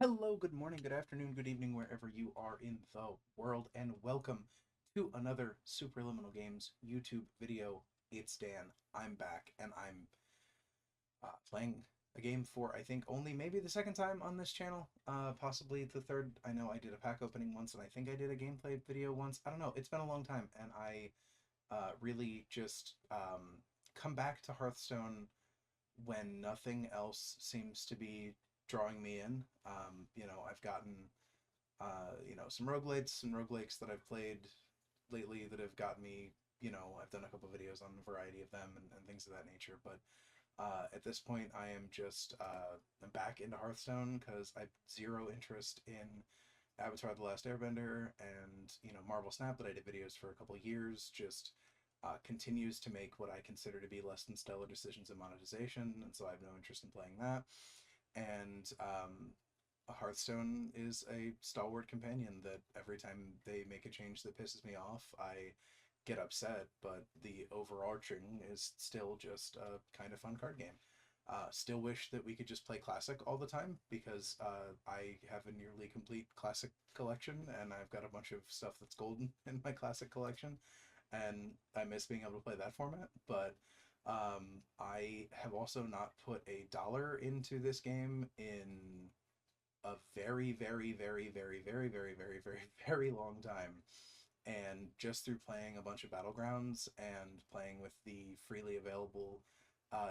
Hello, good morning, good afternoon, good evening, wherever you are in the world, and welcome to another Superliminal Games YouTube video. It's Dan. I'm back, and I'm playing a game for, I think, only maybe the second time on this channel, possibly the third. I know I did a pack opening once, and I think I did a gameplay video once. I don't know. It's been a long time, and I really just come back to Hearthstone when nothing else seems to be drawing me in. I've gotten some roguelites and roguelikes that I've played lately that have got me. I've done a couple videos on a variety of them and things of that nature. But at this point, I am just I'm back into Hearthstone because I have zero interest in Avatar: The Last Airbender and Marvel Snap that I did videos for a couple of years. Just continues to make what I consider to be less than stellar decisions in monetization, and so I have no interest in playing that. And Hearthstone is a stalwart companion that every time they make a change that pisses me off, I get upset, but the overarching is still just a kind of fun card game. Still wish that we could just play Classic all the time because I have a nearly complete Classic collection and I've got a bunch of stuff that's golden in my Classic collection, and I miss being able to play that format. But I have also not put $1 into this game in a very, very, very, very, very, very, very, very, very long time. And just through playing a bunch of battlegrounds and playing with the freely available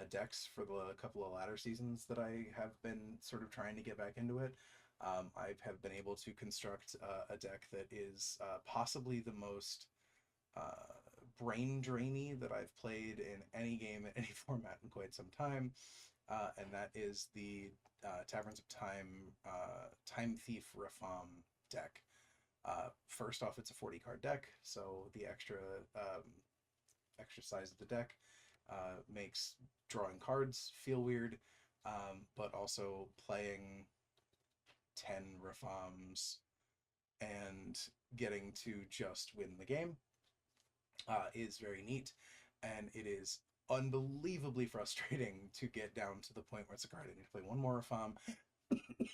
decks for the couple of latter seasons that I have been sort of trying to get back into it, I have been able to construct a deck that is possibly the most uh, brain drainy that I've played in any game in any format in quite some time, and that is the Taverns of Time Time Thief Rafaam deck. First off, it's a 40 card deck, so the extra size of the deck makes drawing cards feel weird, but also playing 10 Rafaams and getting to just win the game is very neat, and it is unbelievably frustrating to get down to the point where it's like, all right, I need to play one more farm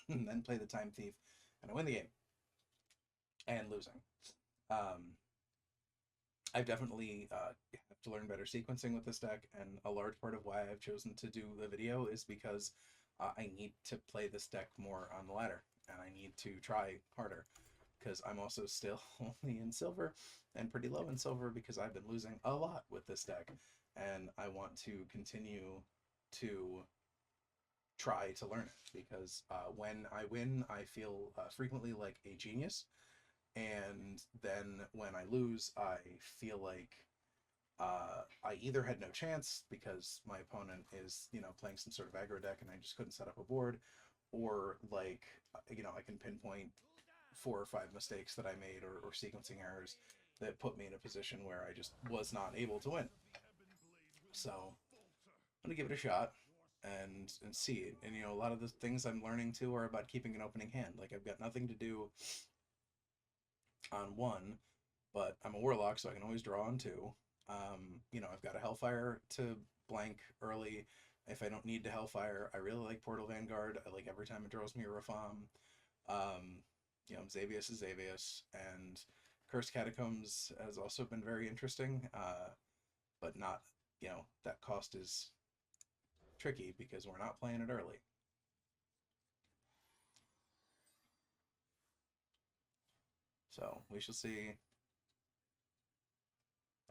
and then play the Time Thief, and I win the game and losing. Um, I've definitely have to learn better sequencing with this deck, and a large part of why I've chosen to do the video is because I need to play this deck more on the ladder, and I need to try harder because I'm also still only in silver and pretty low in silver because I've been losing a lot with this deck, and I want to continue to try to learn it because when I win, I feel frequently like a genius, and then when I lose, I feel like I either had no chance because my opponent is, playing some sort of aggro deck and I just couldn't set up a board, or like, I can pinpoint 4 or 5 mistakes that I made, or sequencing errors that put me in a position where I just was not able to win. So I'm gonna give it a shot and see it. And a lot of the things I'm learning too are about keeping an opening hand. Like I've got nothing to do on one, but I'm a warlock, so I can always draw on two. I've got a Hellfire to blank early if I don't need to Hellfire. I really like Portal Vanguard. I like every time it draws me a Rafaam. Xavius is Xavius, and Cursed Catacombs has also been very interesting, but not, that cost is tricky because we're not playing it early. So we shall see.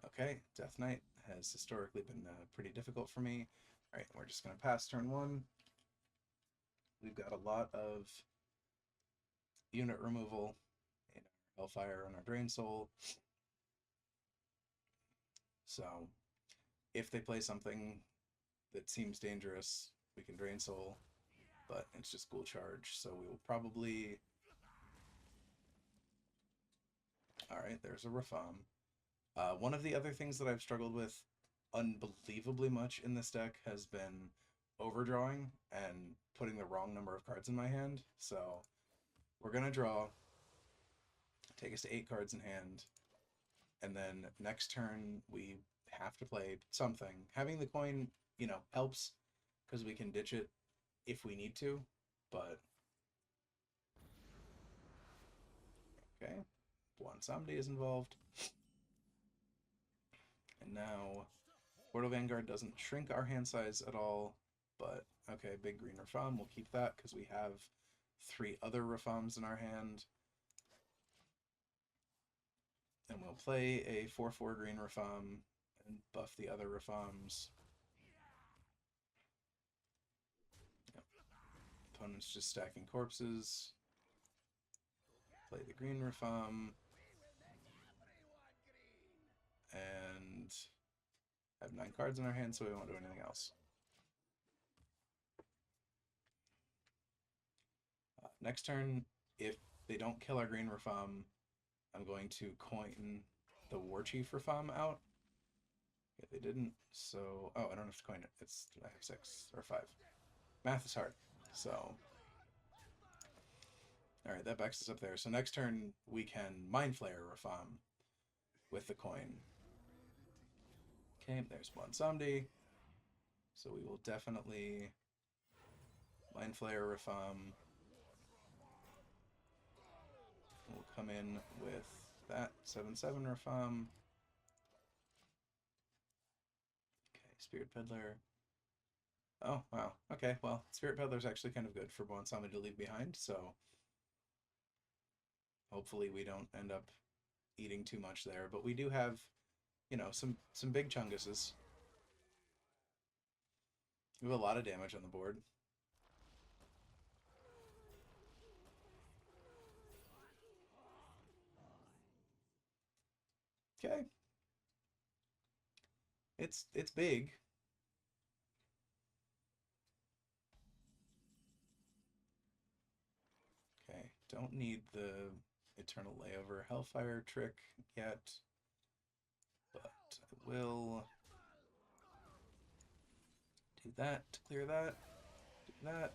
Okay, Death Knight has historically been pretty difficult for me. All right, we're just going to pass turn one. We've got a lot of unit removal in our Hellfire and our Drain Soul. So if they play something that seems dangerous, we can Drain Soul, but it's just Ghoul Charge. So we will probably... All right, there's a Rafaam. One of the other things that I've struggled with unbelievably much in this deck has been overdrawing and putting the wrong number of cards in my hand. So we're going to draw, take us to 8 cards in hand, and then next turn we have to play something. Having the coin, helps because we can ditch it if we need to, but Okay, one Samdi is involved. And now Portal Vanguard doesn't shrink our hand size at all, but okay, big green Rafaam, we'll keep that because we have 3 other Rafaams in our hand. And we'll play a 4/4 green Rafaam and buff the other Rafaams. Yep. Opponent's just stacking corpses. Play the green Rafaam. And have 9 cards in our hand, so we won't do anything else. Next turn, if they don't kill our green Rafaam, I'm going to coin the War Chief Rafaam out. Yeah, they didn't, so... Oh, I don't have to coin it. I have 6 or 5. Math is hard, so... Alright, that backs us up there. So next turn, we can Mind Flayer Rafaam with the coin. Okay, there's one Samdi. So we will definitely Mind Flayer Rafaam. We'll come in with that 7/7 Rafaam. Okay, Spirit Peddler. Oh, wow. Okay, well, Spirit Peddler's actually kind of good for Bonsami to leave behind, so hopefully we don't end up eating too much there. But we do have, you know, some big chunguses. We have a lot of damage on the board. Okay. It's big. Okay, don't need the Eternal Layover Hellfire trick yet, but I will do that to clear that, do that,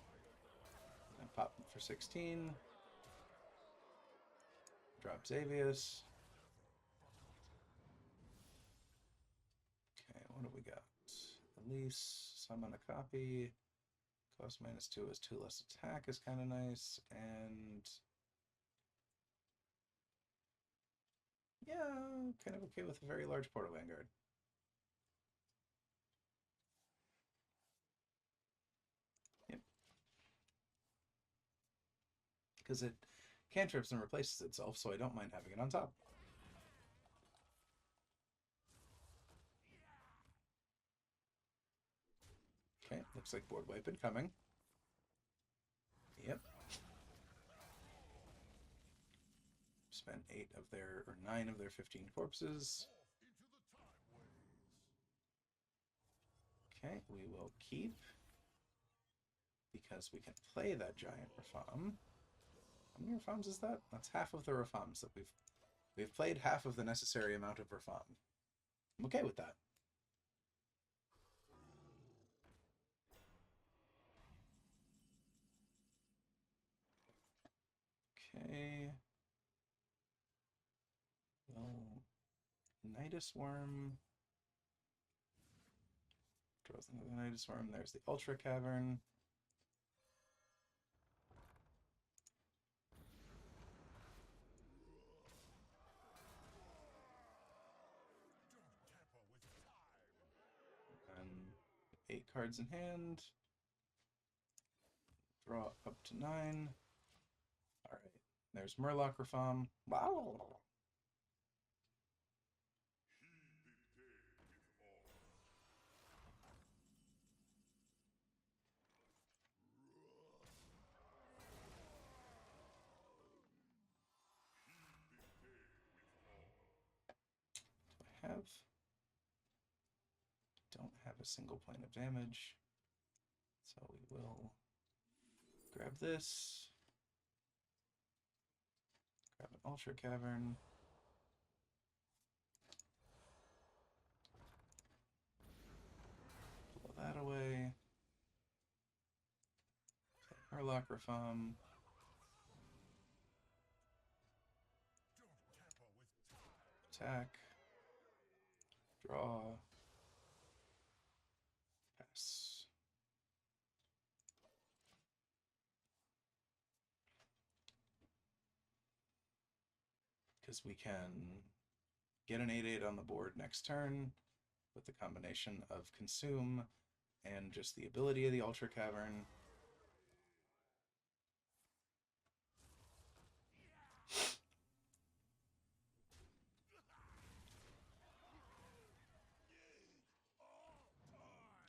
and pop for 16, drop Xavius. Okay, what do we got? Elise, summon a copy, cost -2 is 2 less attack is kind of nice, and yeah, kind of okay with a very large Portal Vanguard. Yep. Because it cantrips and replaces itself, so I don't mind having it on top. Okay, looks like board wipe incoming. Yep. Spent 9 of their 15 corpses. Okay, we will keep because we can play that giant Rafaam. How many Rafaams is that? That's half of the Rafaams that we've played half of the necessary amount of Rafaam. I'm okay with that. Okay. Well, Nidus Worm. Draws another Nidus Worm. There's the Ultra Cavern. And 8 cards in hand. Draw up to 9. Alright. There's Murloc Rafaam. Wow. Don't have a single point of damage, so we will grab this, grab an Ultra Cavern, pull that away, play Murloc Rafaam, attack, draw, pass. because we can get an 8/8 on the board next turn with the combination of Consume and just the ability of the Ultra Cavern.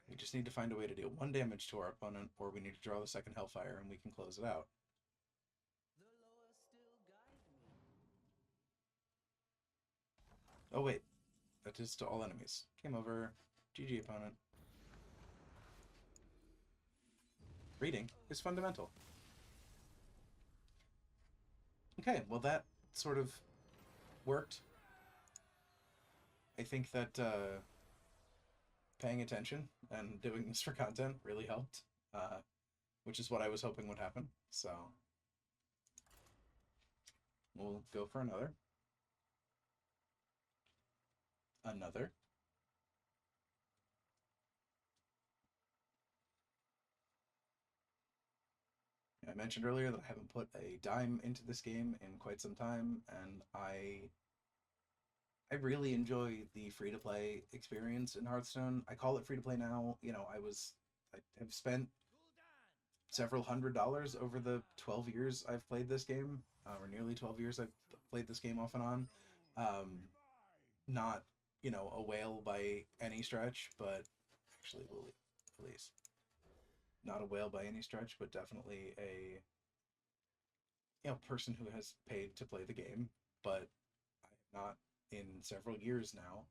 We just need to find a way to deal 1 damage to our opponent, or we need to draw the second Hellfire and we can close it out. Oh wait, that is to all enemies. Game over. GG opponent. Reading is fundamental. Okay, well that sort of worked. I think that paying attention and doing this for content really helped, which is what I was hoping would happen. So we'll go for another. I mentioned earlier that I haven't put a dime into this game in quite some time, and I really enjoy the free-to-play experience in Hearthstone. I call it free-to-play now. You know, I have spent several $100s over the 12 years I've played this game, or nearly 12 years I've played this game off and on. Not, you know, a whale by any stretch, but actually, please. Not a whale by any stretch, but definitely a, you know, person who has paid to play the game, but I have not in several years now,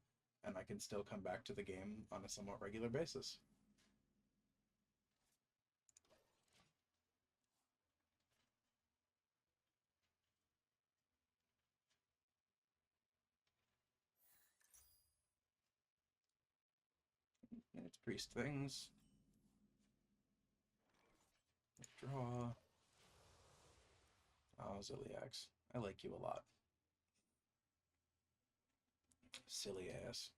and I can still come back to the game on a somewhat regular basis. And it's priest things. Draw. Oh, Ziliax. I like you a lot. Silly ass.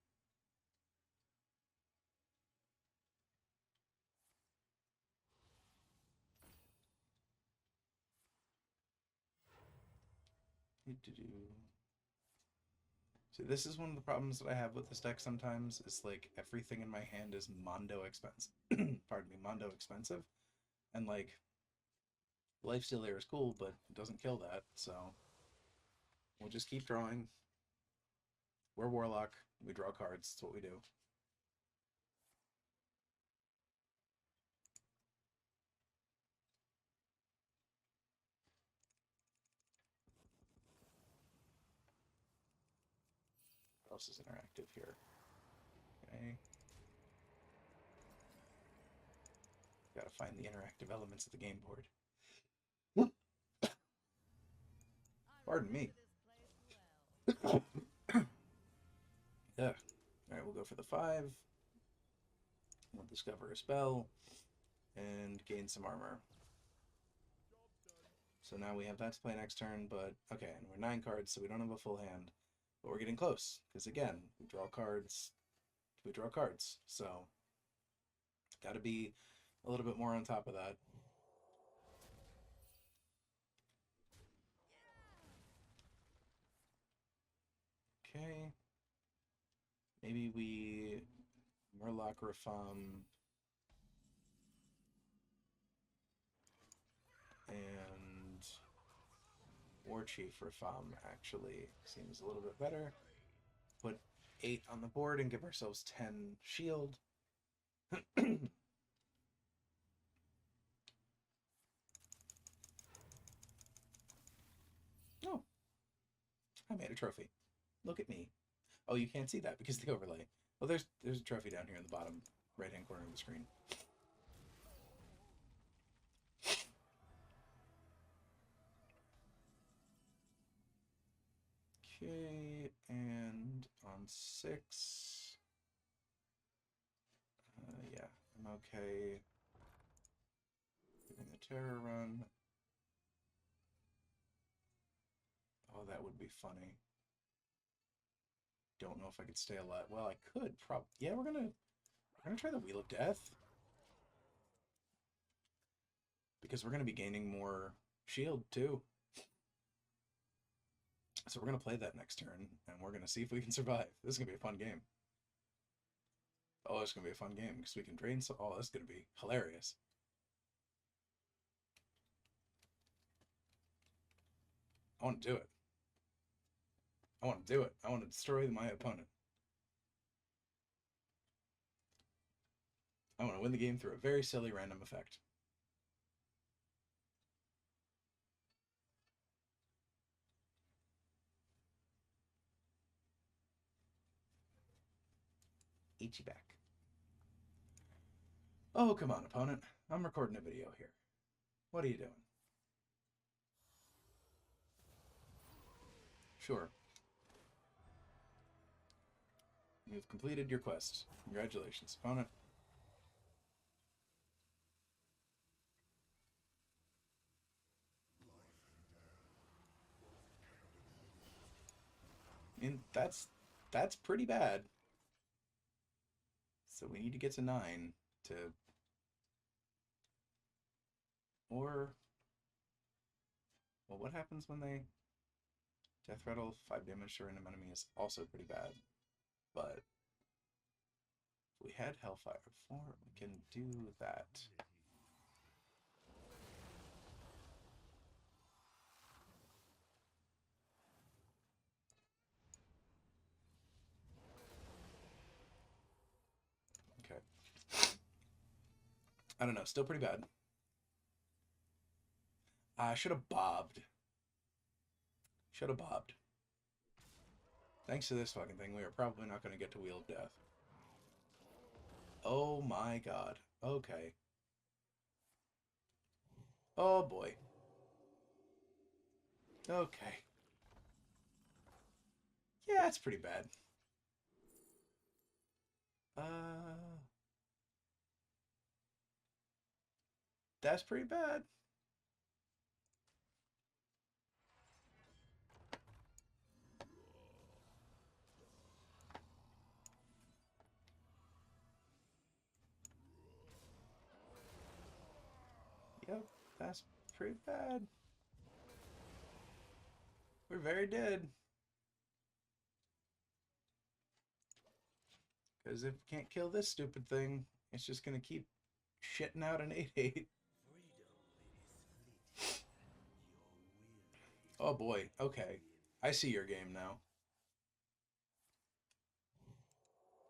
So this is one of the problems that I have with this deck sometimes, is like everything in my hand is mondo expensive. Pardon me, mondo expensive. And like Lifesteal Air is cool, but it doesn't kill that, so we'll just keep drawing. We're Warlock, we draw cards, that's what we do. What else is interactive here? Okay. Gotta find the interactive elements of the game board. Pardon me. Yeah. Alright, we'll go for the 5. We'll discover a spell and gain some armor. So now we have that to play next turn, but okay, and we're 9 cards, so we don't have a full hand. But we're getting close, because again, we draw cards, so gotta be a little bit more on top of that. Okay. Maybe we Murloc Rafaam and War Chief Rafaam actually seems a little bit better. Put 8 on the board and give ourselves 10 shield. Oh, I made a trophy. Look at me. Oh, you can't see that because of the overlay. Well, there's a trophy down here in the bottom right-hand corner of the screen. Okay, and on 6, yeah, I'm okay doing the terror run. Oh, that would be funny. Don't know if I could stay alive. Well, I could probably. Yeah, we're gonna try the Wheel of Death because we're gonna be gaining more shield too. So we're going to play that next turn, and we're going to see if we can survive. This is going to be a fun game. Oh, it's going to be a fun game, because we can drain so... Oh, this is going to be hilarious. I want to do it. I want to do it. I want to destroy my opponent. I want to win the game through a very silly random effect. Eat you back. Oh, come on, opponent. I'm recording a video here. What are you doing? Sure. You've completed your quest. Congratulations, opponent. And that's pretty bad. So we need to get to 9 to... Or... Well, what happens when they... Death Rattle, 5 damage to random enemy is also pretty bad. But... If we had Hellfire 4, we can do that. Okay. I don't know, still pretty bad. I should have bobbed. Should have bobbed. Thanks to this fucking thing, we are probably not going to get to Wheel of Death. Oh my god. Okay. Oh boy. Okay. Yeah, it's pretty bad. That's pretty bad. Yep, that's pretty bad. We're very dead. Because if we can't kill this stupid thing, it's just going to keep shitting out an 8/8. Oh boy, okay. I see your game now.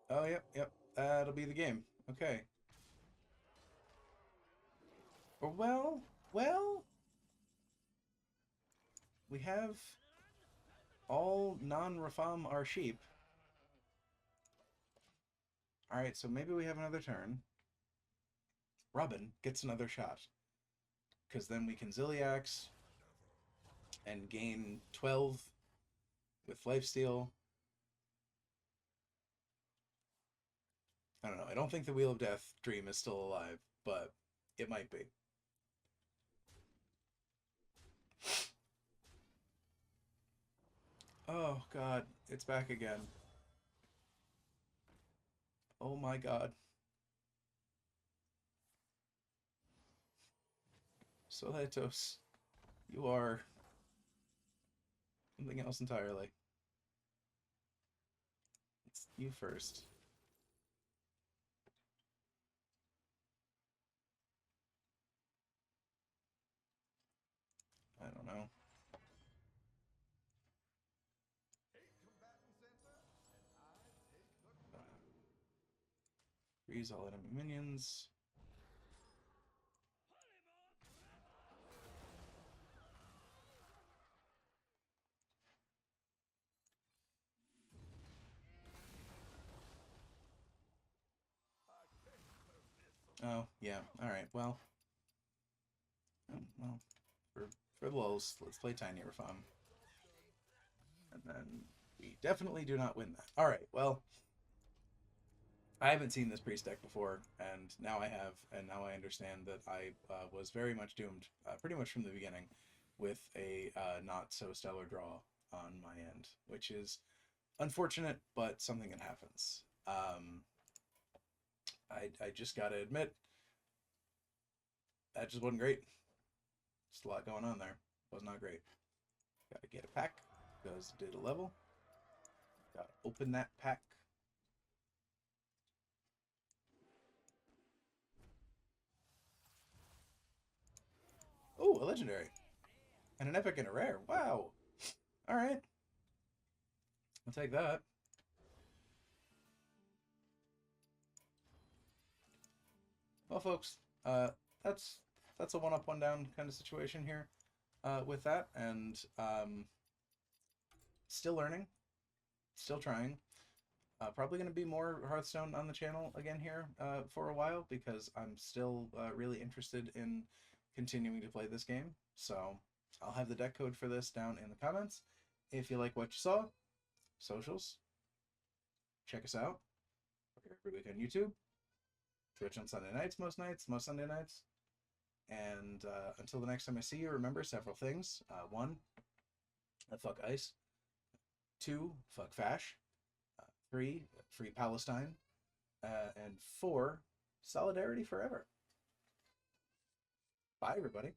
Oh, yep. That'll be the game. Okay. Well, we have all non-Rafaam our sheep. Alright, so maybe we have another turn. Robin gets another shot. Because then we can Zilliax and gain 12 with lifesteal. I don't know. I don't think the Wheel of Death dream is still alive, but it might be. Oh god, it's back again. Oh my god. Soletos, you are something else entirely. It's you first. I don't know. Freeze all enemy minions. Oh, yeah. Alright, well. Well, for the lulz, let's play Tiny Rafaam. And then we definitely do not win that. Alright, well. I haven't seen this priest deck before, and now I have, and now I understand that I was very much doomed, pretty much from the beginning, with a not so stellar draw on my end, which is unfortunate, but something that happens. I just gotta admit, that just wasn't great. Just a lot going on there. Was not great. Gotta get it back. because did a level. Gotta open that pack. Oh, a legendary. And an epic and a rare. Wow. Alright. I'll take that. Well, folks, that's a one up, one down kind of situation here with that, and still learning, still trying. Probably going to be more Hearthstone on the channel again here for a while because I'm still really interested in continuing to play this game. So I'll have the deck code for this down in the comments. If you like what you saw, socials, check us out. We're here every week on YouTube. Twitch on Sunday nights, most Sunday nights. And until the next time I see you, remember several things. 1, fuck ICE. 2, fuck Fash. 3, free Palestine. And 4, solidarity forever. Bye, everybody.